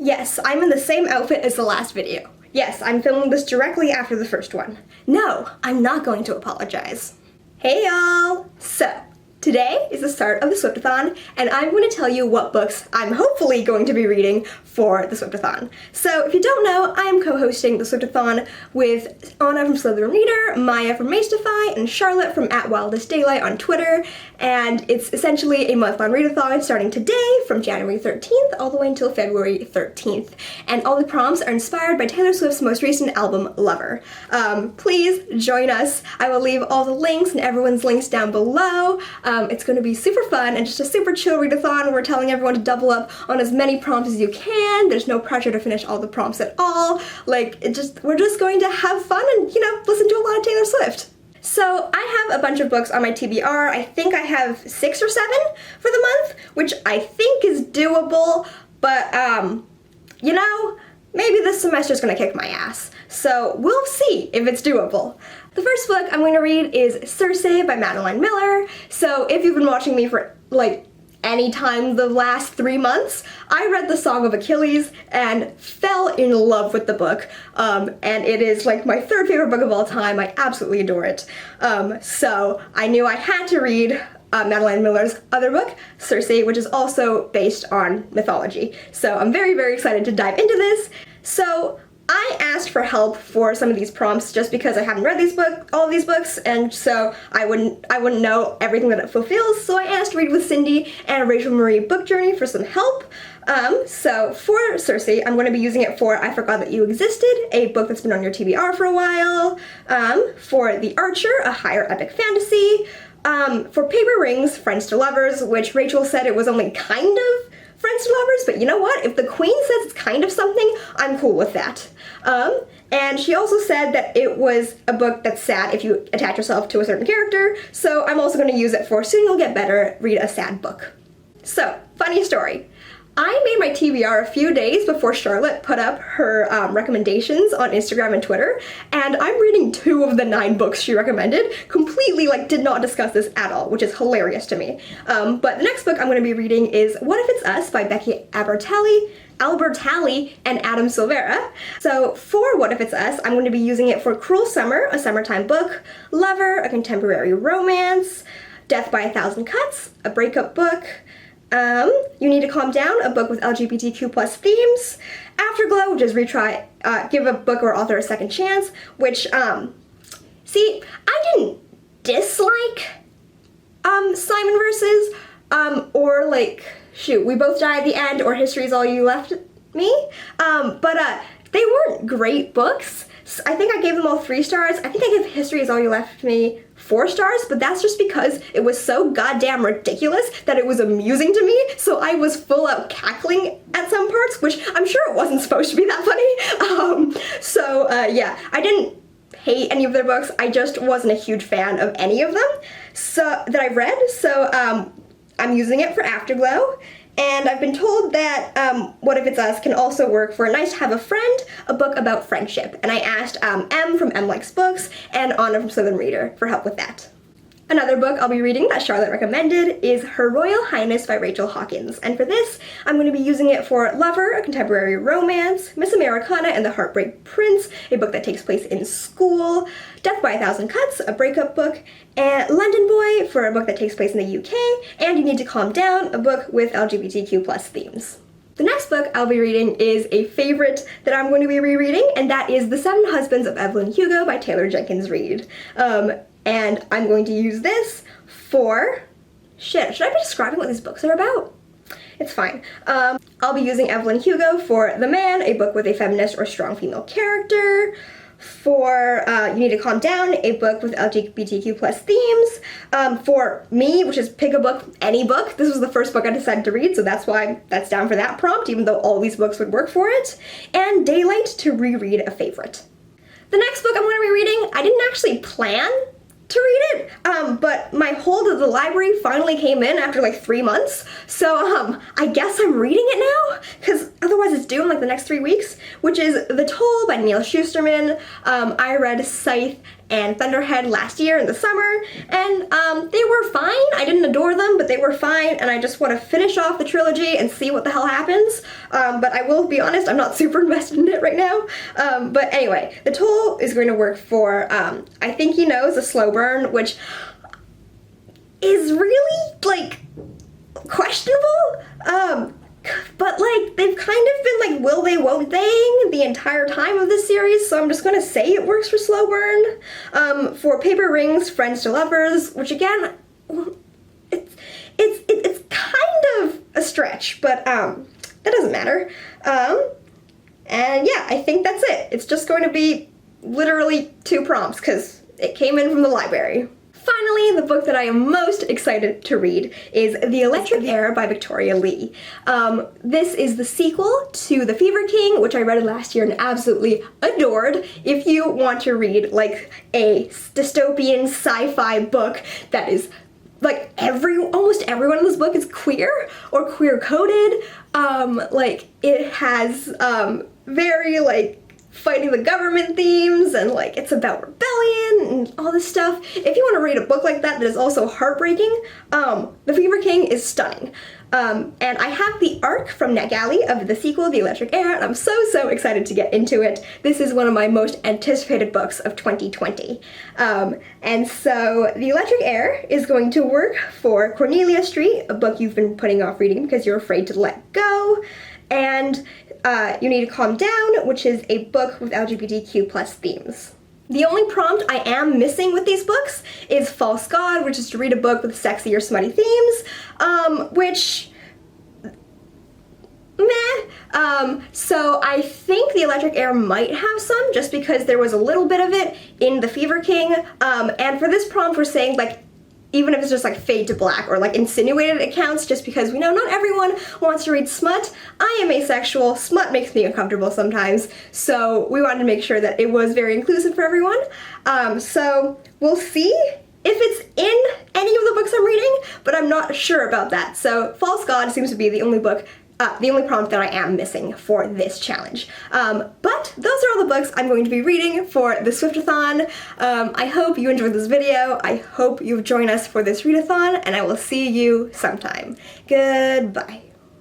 Yes, I'm in the same outfit as the last video. Yes, I'm filming this directly after the first one. No, I'm not going to apologize. Hey y'all! So, today is the start of the Swiftathon, and I'm going to tell you what books I'm hopefully going to be reading for the Swiftathon. So, if you don't know, I am co-hosting the Swiftathon with Anna from Slytherin Reader, Maya from Maestify, and Charlotte from @WildestDaylight on Twitter, and it's essentially a month-long readathon starting today from January 13th all the way until February 13th. And all the prompts are inspired by Taylor Swift's most recent album, Lover. Please join us. I will leave all the links and everyone's links down below. It's going to be super fun and just a super chill readathon. We're telling everyone to double up on as many prompts as you can. There's no pressure to finish all the prompts at all. We're just going to have fun and, listen to a lot of Taylor Swift. So I have a bunch of books on my TBR. I think I have 6 or 7 for the month, which I think is doable, but, maybe this semester's gonna kick my ass. So we'll see if it's doable. The first book I'm going to read is Cersei by Madeline Miller. So if you've been watching me for, any time the last 3 months, I read The Song of Achilles and fell in love with the book. And it is my 3rd favorite book of all time. I absolutely adore it. So I knew I had to read Madeline Miller's other book, Circe, which is also based on mythology. So I'm very, very excited to dive into this. So I asked for help for some of these prompts just because I haven't read all of these books, and so I wouldn't know everything that it fulfills. So I asked Reid with Cindy and Rachel Marie Book Journey for some help. So for Circe, I'm going to be using it for I Forgot That You Existed, a book that's been on your TBR for a while. For The Archer, a Heir epic fantasy. For Paper Rings, Friends to Lovers, which Rachel said it was only kind of Friends to Lovers, but you know what? If the Queen says it's kind of something, I'm cool with that. And she also said that it was a book that's sad if you attach yourself to a certain character, so I'm also going to use it for Soon You'll Get Better, read a sad book. So, funny story. I made my TBR a few days before Charlotte put up her recommendations on Instagram and Twitter, and I'm reading 2 of the 9 books she recommended, completely did not discuss this at all, which is hilarious to me. But the next book I'm going to be reading is What If It's Us by Becky Albertalli and Adam Silvera. So for What If It's Us, I'm going to be using it for Cruel Summer, a summertime book, Lover, a contemporary romance, Death by a Thousand Cuts, a breakup book, You Need to Calm Down, a book with LGBTQ+ themes, Afterglow, which is give a book or author a second chance, which, see, I didn't dislike, Simon Versus, or We Both Die at the End, or History Is All You Left Me, but they weren't great books. I think I gave them all 3 stars. I think I gave History Is All You Left Me 4 stars, but that's just because it was so goddamn ridiculous that it was amusing to me, so I was full out cackling at some parts, which I'm sure it wasn't supposed to be that funny. Yeah, I didn't hate any of their books, I just wasn't a huge fan of any of them that I read, so I'm using it for Afterglow. And I've been told that What If It's Us can also work for Nice to Have a Friend, a book about friendship. And I asked M from M Likes Books and Anna from Slytherin Reader for help with that. Another book I'll be reading that Charlotte recommended is Her Royal Highness by Rachel Hawkins. And for this, I'm going to be using it for Lover, a contemporary romance, Miss Americana and the Heartbreak Prince, a book that takes place in school, Death by a Thousand Cuts, a breakup book, and London Boy for a book that takes place in the UK, and You Need to Calm Down, a book with LGBTQ+ themes. The next book I'll be reading is a favorite that I'm going to be rereading, and that is The 7 Husbands of Evelyn and Hugo by Taylor Jenkins Reid. And I'm going to use this for... should I be describing what these books are about? It's fine. I'll be using Evelyn Hugo for The Man, a book with a feminist or strong female character. For You Need to Calm Down, a book with LGBTQ+ themes. For me, which is pick a book, any book. This was the first book I decided to read, so that's why that's down for that prompt, even though all these books would work for it. And Daylight, to reread a favorite. The next book I'm going to be reading, I didn't actually plan to read it, but my hold of the library finally came in after 3 months, so I guess I'm reading it now, because otherwise it's due in the next 3 weeks, which is The Toll by Neal Schusterman. I read Scythe and Thunderhead last year in the summer, and they were fine. I didn't adore them, but they were fine, and I just want to finish off the trilogy and see what the hell happens. But I will be honest, I'm not super invested in it right now. But anyway, the toll is going to work for, I think he knows, a slow burn, which is really, like, questionable. But, like, they've kind of been, like, will they, won't they the entire time of this series, so I'm just gonna say it works for slow burn. For Paper Rings, Friends to Lovers, which, again, it's kind of a stretch, but, that doesn't matter. And yeah, I think that's it. It's just going to be literally 2 prompts, because it came in from the library. Finally, the book that I am most excited to read is The Electric Heir by Victoria Lee. This is the sequel to The Fever King, which I read last year and absolutely adored. If you want to read, like, a dystopian sci-fi book that is, like, almost everyone in this book is queer or queer-coded. Like, it has, very, like, fighting the government themes, and, like, it's about rebellion and all this stuff. If you want to read a book like that is also heartbreaking, The Fever King is stunning. And I have the arc from NetGalley of the sequel, The Electric Heir, and I'm so excited to get into it. This is one of my most anticipated books of 2020. And so The Electric Heir is going to work for Cornelia Street, a book you've been putting off reading because you're afraid to let go, and You Need to Calm Down, which is a book with LGBTQ+ themes. The only prompt I am missing with these books is False God, which is to read a book with sexy or smutty themes, which, meh. So I think The Electric Heir might have some, just because there was a little bit of it in The Fever King, and for this prompt we're saying, like, even if it's just, like, fade to black or, like, insinuated accounts, just because we know not everyone wants to read smut. I am asexual. Smut makes me uncomfortable sometimes, so we wanted to make sure that it was very inclusive for everyone. So we'll see if it's in any of the books I'm reading, but I'm not sure about that. So False God seems to be the only book, the only prompt that I am missing for this challenge. But those are all the books I'm going to be reading for the Swiftathon. I hope you enjoyed this video. I hope you'll join us for this readathon, and I will see you sometime. Goodbye.